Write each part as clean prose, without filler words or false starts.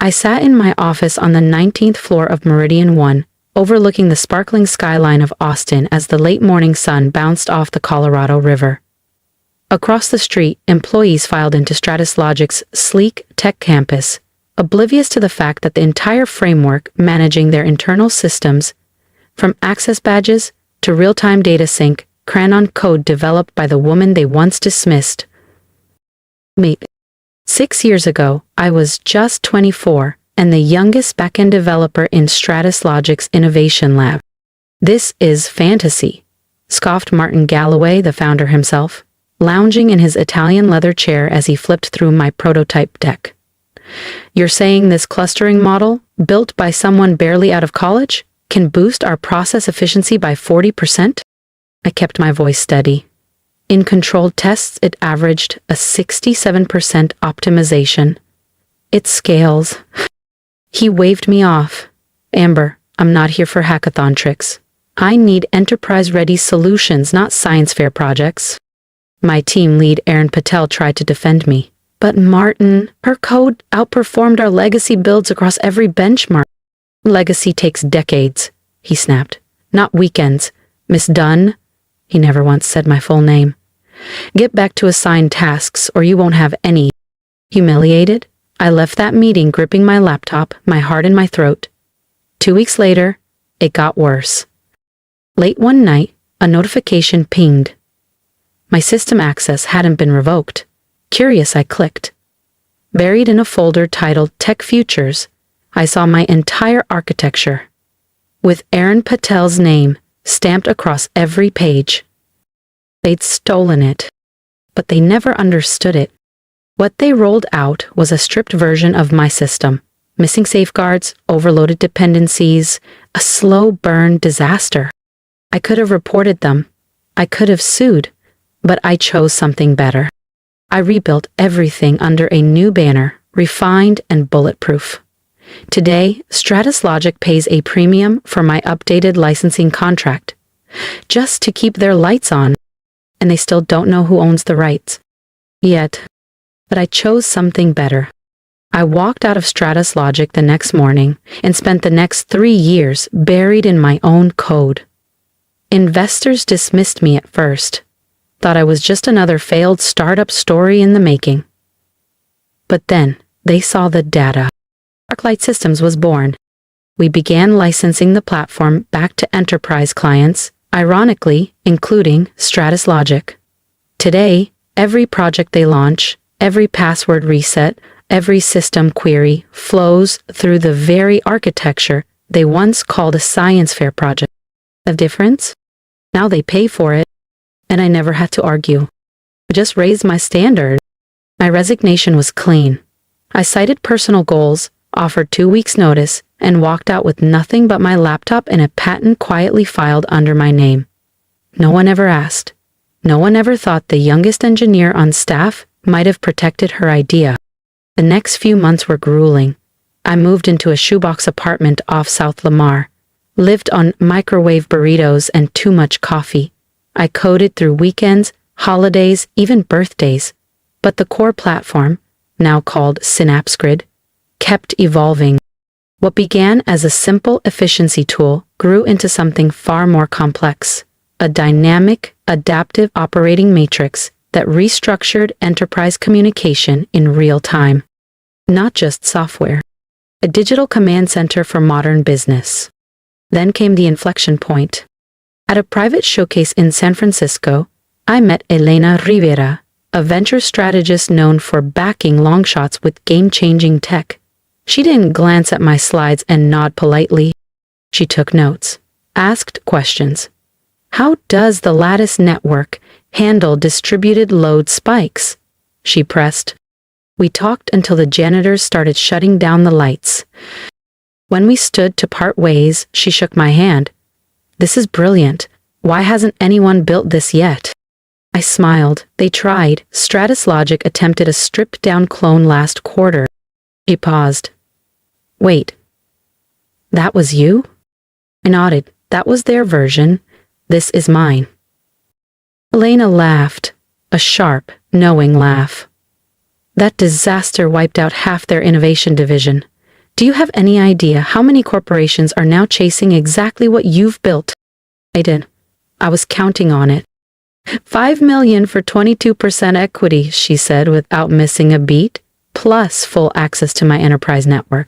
I sat in my office on the 19th floor of Meridian 1, overlooking the sparkling skyline of Austin as the late morning sun bounced off the Colorado River. Across the street, employees filed into Stratus Logic's sleek tech campus, oblivious to the fact that the entire framework managing their internal systems, from access badges to real-time data sync, ran on code developed by the woman they once dismissed. Me. 6 years ago, I was just 24 and the youngest backend developer in Stratus Logic's innovation lab. "This is fantasy," scoffed Martin Galloway, the founder himself, lounging in his Italian leather chair as he flipped through my prototype deck. "You're saying this clustering model, built by someone barely out of college, can boost our process efficiency by 40%? I kept my voice steady. In controlled tests, it averaged a 67% optimization. It scales. He waved me off. "Amber, I'm not here for hackathon tricks. I need enterprise-ready solutions, not science fair projects." My team lead, Aaron Patel, tried to defend me. "But Martin, her code outperformed our legacy builds across every benchmark." "Legacy takes decades," he snapped. "Not weekends. Miss Dunn," he never once said my full name, "get back to assigned tasks or you won't have any." Humiliated, I left that meeting gripping my laptop, my heart in my throat. 2 weeks later, it got worse. Late one night, a notification pinged. My system access hadn't been revoked. Curious, I clicked. Buried in a folder titled Tech Futures, I saw my entire architecture, with Aaron Patel's name stamped across every page. They'd stolen it, but they never understood it. What they rolled out was a stripped version of my system, missing safeguards, overloaded dependencies, a slow burn disaster. I could have reported them. I could have sued, but I chose something better. I rebuilt everything under a new banner, refined and bulletproof. Today, Stratus Logic pays a premium for my updated licensing contract, just to keep their lights on, and they still don't know who owns the rights. Yet, but I chose something better. I walked out of Stratus Logic the next morning and spent the next 3 years buried in my own code. Investors dismissed me at first, thought I was just another failed startup story in the making. But then, they saw the data. Arclight Systems was born. We began licensing the platform back to enterprise clients, ironically, including Stratus Logic. Today, every project they launch, every password reset, every system query flows through the very architecture they once called a science fair project. The difference? Now they pay for it, and I never had to argue. I just raised my standard. My resignation was clean. I cited personal goals, offered 2 weeks' notice, and walked out with nothing but my laptop and a patent quietly filed under my name. No one ever asked. No one ever thought the youngest engineer on staff might have protected her idea. The next few months were grueling. I moved into a shoebox apartment off South Lamar, lived on microwave burritos and too much coffee. I coded through weekends, holidays, even birthdays. But the core platform, now called SynapseGrid, kept evolving. What began as a simple efficiency tool grew into something far more complex, a dynamic, adaptive operating matrix that restructured enterprise communication in real time. Not just software. A digital command center for modern business. Then came the inflection point. At a private showcase in San Francisco, I met Elena Rivera, a venture strategist known for backing longshots with game-changing tech. She didn't glance at my slides and nod politely. She took notes, asked questions. How does the Lattice network handle distributed load spikes? She pressed. We talked until the janitors started shutting down the lights. When we stood to part ways, she shook my hand. This is brilliant. Why hasn't anyone built this yet? I smiled. They tried. Stratus Logic attempted a stripped-down clone last quarter. She paused. Wait. That was you? I nodded. That was their version. This is mine. Elena laughed. A sharp, knowing laugh. That disaster wiped out half their innovation division. Do you have any idea how many corporations are now chasing exactly what you've built? I did. I was counting on it. 5 million for 22% equity, she said without missing a beat, plus full access to my enterprise network.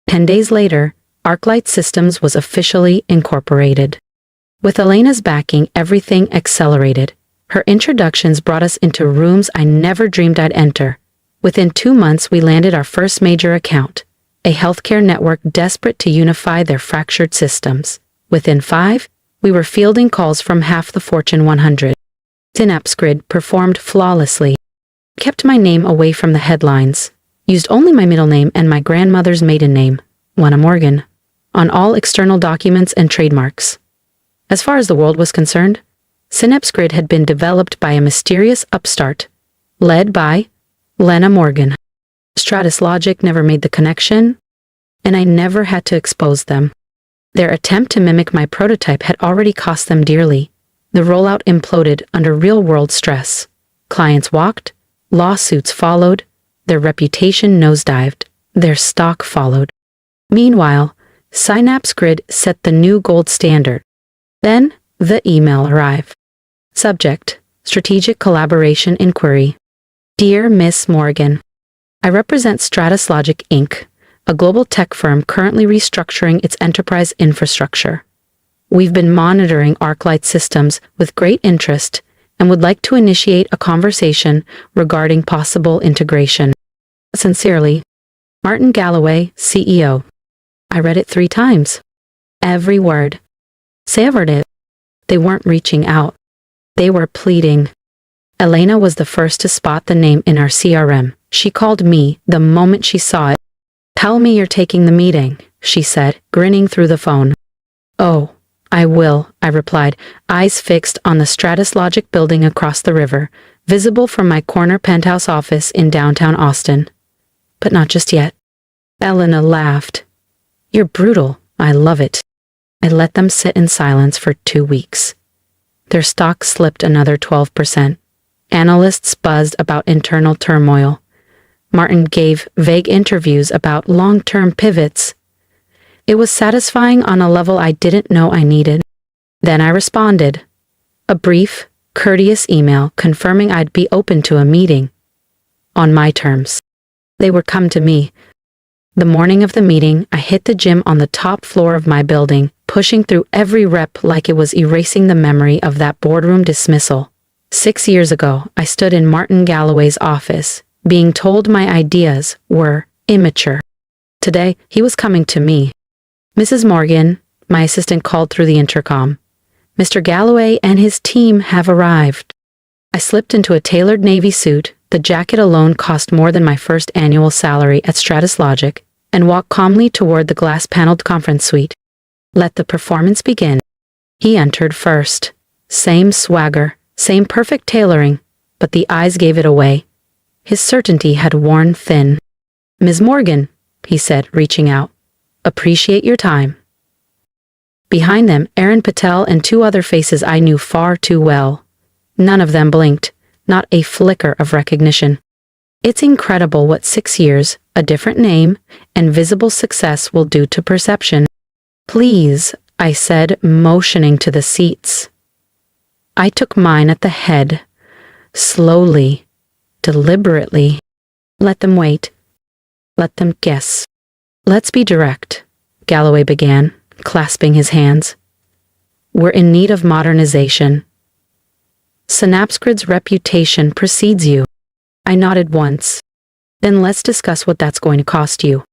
10 days later, ArcLight Systems was officially incorporated. With Elena's backing, everything accelerated. Her introductions brought us into rooms I never dreamed I'd enter. Within 2 months, we landed our first major account, a healthcare network desperate to unify their fractured systems. Within 5, we were fielding calls from half the Fortune 100. SynapseGrid performed flawlessly. Kept my name away from the headlines. Used only my middle name and my grandmother's maiden name, Lena Morgan, on all external documents and trademarks. As far as the world was concerned, SynapseGrid had been developed by a mysterious upstart, led by Lena Morgan. Stratus Logic never made the connection, and I never had to expose them. Their attempt to mimic my prototype had already cost them dearly. The rollout imploded under real-world stress. Clients walked, lawsuits followed, their reputation nosedived, their stock followed. Meanwhile, SynapseGrid set the new gold standard. Then, the email arrived. Subject: Strategic Collaboration Inquiry. Dear Miss Morgan, I represent Stratus Logic Inc., a global tech firm currently restructuring its enterprise infrastructure. We've been monitoring ArcLight Systems with great interest and would like to initiate a conversation regarding possible integration. Sincerely, Martin Galloway, CEO. I read it 3 times. Every word. Savored it. They weren't reaching out. They were pleading. Elena was the first to spot the name in our CRM. She called me the moment she saw it. Tell me you're taking the meeting, she said, grinning through the phone. Oh, I will, I replied, eyes fixed on the Stratus Logic building across the river, visible from my corner penthouse office in downtown Austin. But not just yet. Elena laughed. You're brutal. I love it. I let them sit in silence for 2 weeks. Their stock slipped another 12%. Analysts buzzed about internal turmoil. Martin gave vague interviews about long-term pivots. It was satisfying on a level I didn't know I needed. Then I responded. A brief, courteous email confirming I'd be open to a meeting. On my terms. They would come to me. The morning of the meeting, I hit the gym on the top floor of my building, pushing through every rep like it was erasing the memory of that boardroom dismissal. 6 years ago, I stood in Martin Galloway's office, being told my ideas were immature. Today, he was coming to me. Mrs. Morgan, my assistant called through the intercom. Mr. Galloway and his team have arrived. I slipped into a tailored navy suit, the jacket alone cost more than my first annual salary at Stratus Logic, and walked calmly toward the glass-paneled conference suite. Let the performance begin. He entered first. Same swagger, same perfect tailoring, but the eyes gave it away. His certainty had worn thin. Ms. Morgan, he said, reaching out. Appreciate your time. Behind them, Aaron Patel and 2 other faces I knew far too well. None of them blinked, not a flicker of recognition. It's incredible what 6 years, a different name, and visible success will do to perception. Please, I said, motioning to the seats. I took mine at the head, slowly, deliberately. Let them wait. Let them guess. Let's be direct, Galloway began, clasping his hands. We're in need of modernization. SynapseGrid's reputation precedes you. I nodded once. Then let's discuss what that's going to cost you.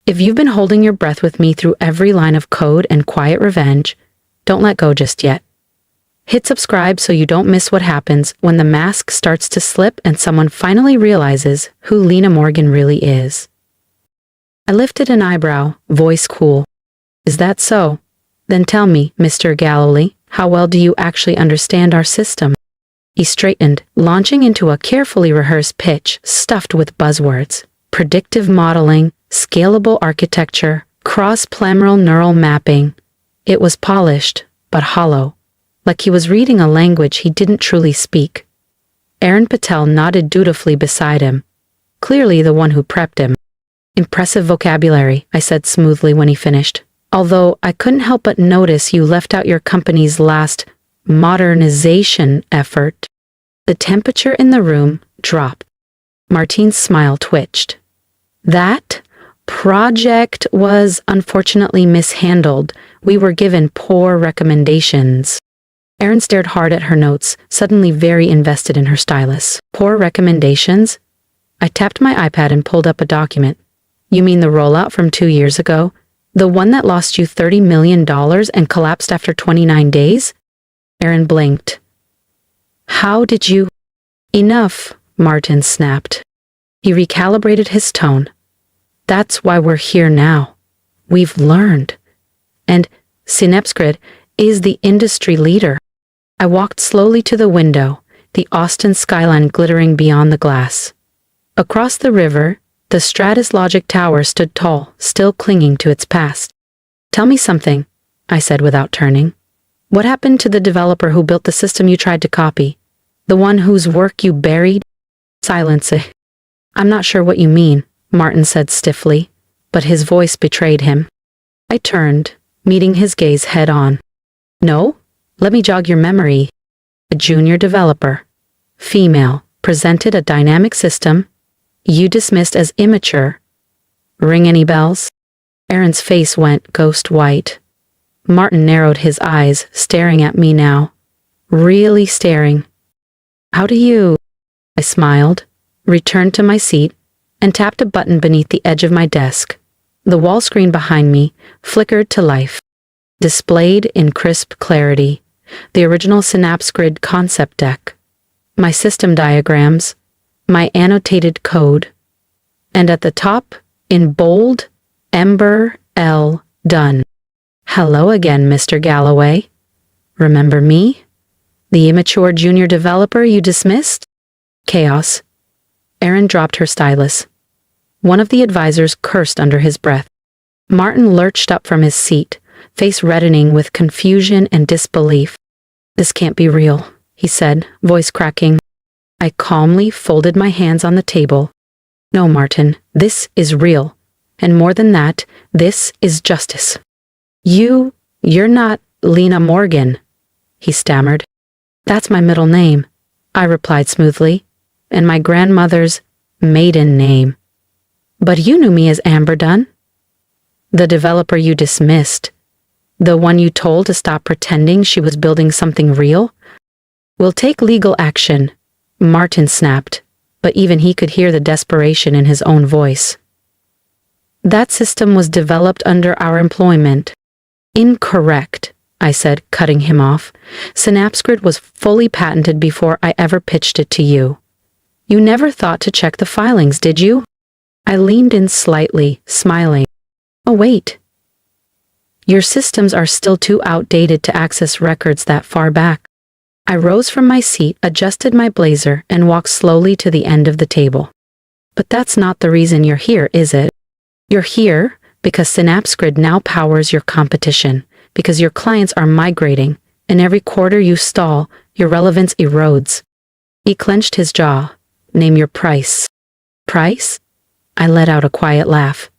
If you've been holding your breath with me through every line of code and quiet revenge, don't let go just yet. Hit subscribe so you don't miss what happens when the mask starts to slip and someone finally realizes who Lena Morgan really is. I lifted an eyebrow, voice cool. Is that so? Then tell me, Mr. Galloway, how well do you actually understand our system? He straightened, launching into a carefully rehearsed pitch stuffed with buzzwords. Predictive modeling, scalable architecture, cross-planar neural mapping. It was polished, but hollow, like he was reading a language he didn't truly speak. Aaron Patel nodded dutifully beside him, clearly the one who prepped him. Impressive vocabulary, I said smoothly when he finished. Although I couldn't help but notice you left out your company's last modernization effort. The temperature in the room dropped. Martine's smile twitched. That project was unfortunately mishandled. We were given poor recommendations. Erin stared hard at her notes, suddenly very invested in her stylus. Poor recommendations? I tapped my iPad and pulled up a document. You mean the rollout from 2 years ago? The one that lost you $30 million and collapsed after 29 days? Erin blinked. How did you— Enough, Martin snapped. He recalibrated his tone. That's why we're here now. We've learned. And Synapsgrid is the industry leader. I walked slowly to the window, the Austin skyline glittering beyond the glass. Across the river, the Stratus Logic Tower stood tall, still clinging to its past. Tell me something, I said without turning. What happened to the developer who built the system you tried to copy? The one whose work you buried? Silence. I'm not sure what you mean, Martin said stiffly, but his voice betrayed him. I turned, meeting his gaze head on. No? Let me jog your memory. A junior developer, female, presented a dynamic system you dismissed as immature. Ring any bells? Erin's face went ghost white. Martin narrowed his eyes, staring at me now. Really staring. How do you— I smiled, returned to my seat, and tapped a button beneath the edge of my desk. The wall screen behind me flickered to life. Displayed in crisp clarity, the original Synapsgrid concept deck, my system diagrams, my annotated code, and at the top, in bold, Ember L. Dunn. Hello again, Mr. Galloway. Remember me? The immature junior developer you dismissed? Chaos. Erin dropped her stylus. One of the advisors cursed under his breath. Martin lurched up from his seat, face reddening with confusion and disbelief. This can't be real, he said, voice cracking. I calmly folded my hands on the table. No, Martin, this is real. And more than that, this is justice. You're not Lena Morgan, he stammered. That's my middle name, I replied smoothly, and my grandmother's maiden name. But you knew me as Amber Dunn. The developer you dismissed. The one you told to stop pretending she was building something real? We'll take legal action, Martin snapped, but even he could hear the desperation in his own voice. That system was developed under our employment. Incorrect, I said, cutting him off. Synapsgrid was fully patented before I ever pitched it to you. You never thought to check the filings, did you? I leaned in slightly, smiling. Oh, wait. Your systems are still too outdated to access records that far back. I rose from my seat, adjusted my blazer, and walked slowly to the end of the table. But that's not the reason you're here, is it? You're here because Synapsgrid now powers your competition, because your clients are migrating, and every quarter you stall, your relevance erodes. He clenched his jaw. Name your price. Price? I let out a quiet laugh.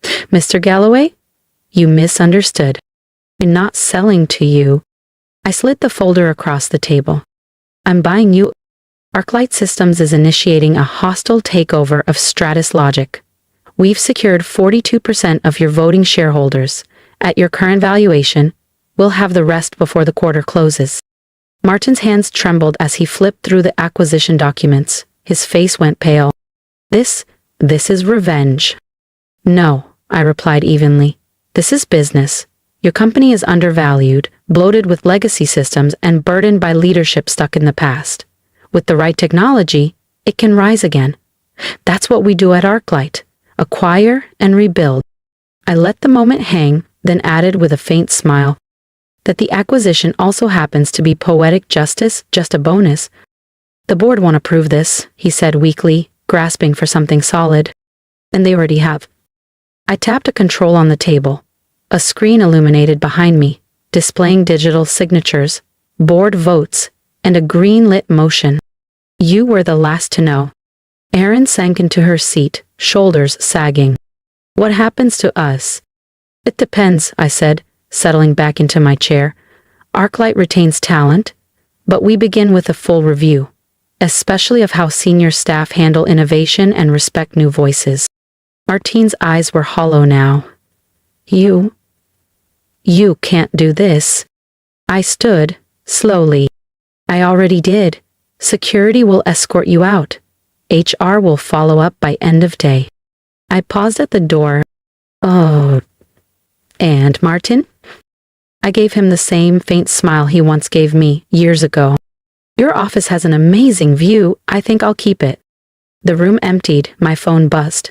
Mr. Galloway? You misunderstood. I'm not selling to you. I slid the folder across the table. I'm buying you. ArcLight Systems is initiating a hostile takeover of Stratus Logic. We've secured 42% of your voting shareholders. At your current valuation, we'll have the rest before the quarter closes. Martin's hands trembled as he flipped through the acquisition documents. His face went pale. This is revenge. No, I replied evenly. This is business. Your company is undervalued, bloated with legacy systems, and burdened by leadership stuck in the past. With the right technology, it can rise again. That's what we do at ArcLight. Acquire and rebuild. I let the moment hang, then added with a faint smile. That the acquisition also happens to be poetic justice, just a bonus. The board won't approve this, he said weakly, grasping for something solid. And they already have. I tapped a control on the table. A screen illuminated behind me, displaying digital signatures, board votes, and a green-lit motion. You were the last to know. Erin sank into her seat, shoulders sagging. What happens to us? It depends, I said, settling back into my chair. ArcLight retains talent, but we begin with a full review, especially of how senior staff handle innovation and respect new voices. Martine's eyes were hollow now. You can't do this. I stood, slowly. I already did. Security will escort you out. HR will follow up by end of day. I paused at the door. Oh. And Martin? I gave him the same faint smile he once gave me years ago. Your office has an amazing view. I think I'll keep it. The room emptied. My phone buzzed.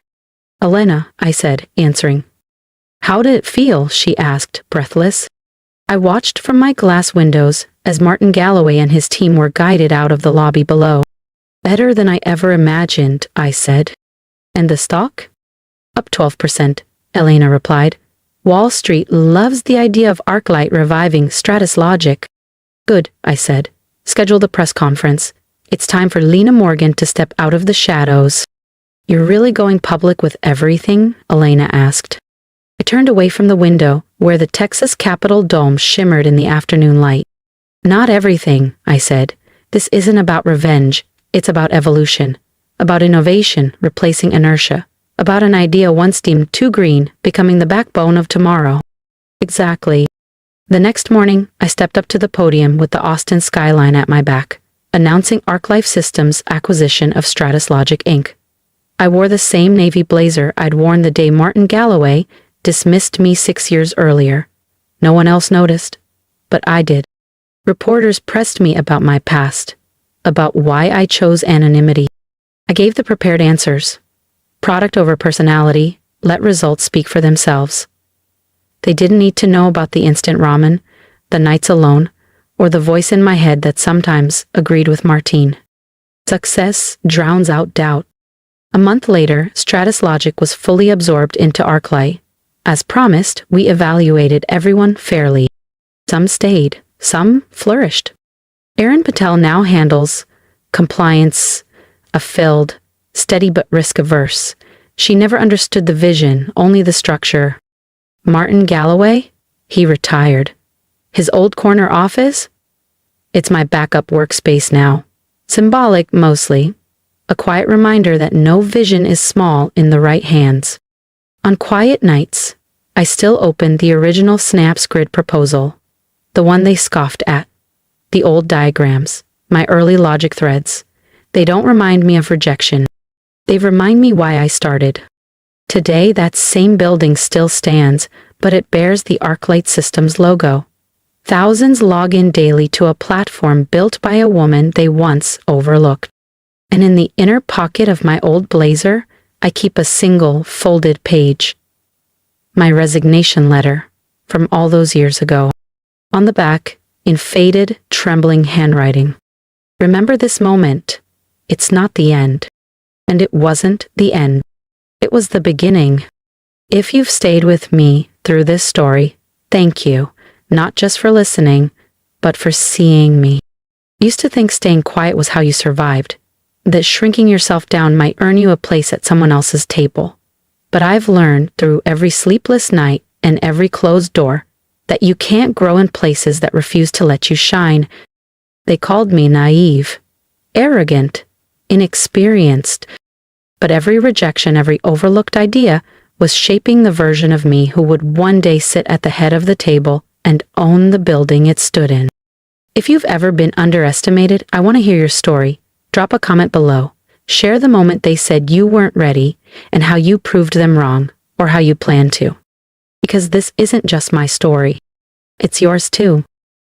Elena, I said, answering. How did it feel? She asked, breathless. I watched from my glass windows as Martin Galloway and his team were guided out of the lobby below. Better than I ever imagined, I said. And the stock? Up 12%, Elena replied. Wall Street loves the idea of ArcLight reviving Stratus Logic. Good, I said. Schedule the press conference. It's time for Lena Morgan to step out of the shadows. You're really going public with everything? Elena asked. I turned away from the window, where the Texas Capitol dome shimmered in the afternoon light. Not everything, I said. This isn't about revenge. It's about evolution. About innovation, replacing inertia. About an idea once deemed too green, becoming the backbone of tomorrow. Exactly. The next morning, I stepped up to the podium with the Austin skyline at my back, announcing ArcLife Systems' acquisition of Stratus Logic Inc. I wore the same navy blazer I'd worn the day Martin Galloway dismissed me 6 years earlier. No one else noticed, but I did. Reporters pressed me about my past, about why I chose anonymity. I gave the prepared answers. Product over personality, let results speak for themselves. They didn't need to know about the instant ramen, the nights alone, or the voice in my head that sometimes agreed with Martine. Success drowns out doubt. A month later, Stratus Logic was fully absorbed into ArcLight. As promised, we evaluated everyone fairly. Some stayed, some flourished. Erin Patel now handles compliance, a filled, steady but risk-averse. She never understood the vision, only the structure. Martin Galloway? He retired. His old corner office? It's my backup workspace now. Symbolic, mostly. A quiet reminder that no vision is small in the right hands. On quiet nights, I still open the original Synapse Grid proposal, the one they scoffed at. The old diagrams, my early logic threads. They don't remind me of rejection. They remind me why I started. Today, that same building still stands, but it bears the ArcLight Systems logo. Thousands log in daily to a platform built by a woman they once overlooked. And in the inner pocket of my old blazer, I keep a single folded page. My resignation letter from all those years ago. On the back, in faded, trembling handwriting. Remember this moment. It's not the end. And it wasn't the end. It was the beginning. If you've stayed with me through this story, thank you, not just for listening, but for seeing me. I used to think staying quiet was how you survived, that shrinking yourself down might earn you a place at someone else's table. But I've learned through every sleepless night and every closed door that you can't grow in places that refuse to let you shine. They called me naive, arrogant, inexperienced. But every rejection, every overlooked idea was shaping the version of me who would one day sit at the head of the table and own the building it stood in. If you've ever been underestimated, I want to hear your story. Drop a comment below. Share the moment they said you weren't ready and how you proved them wrong, or how you plan to. Because this isn't just my story. It's yours too.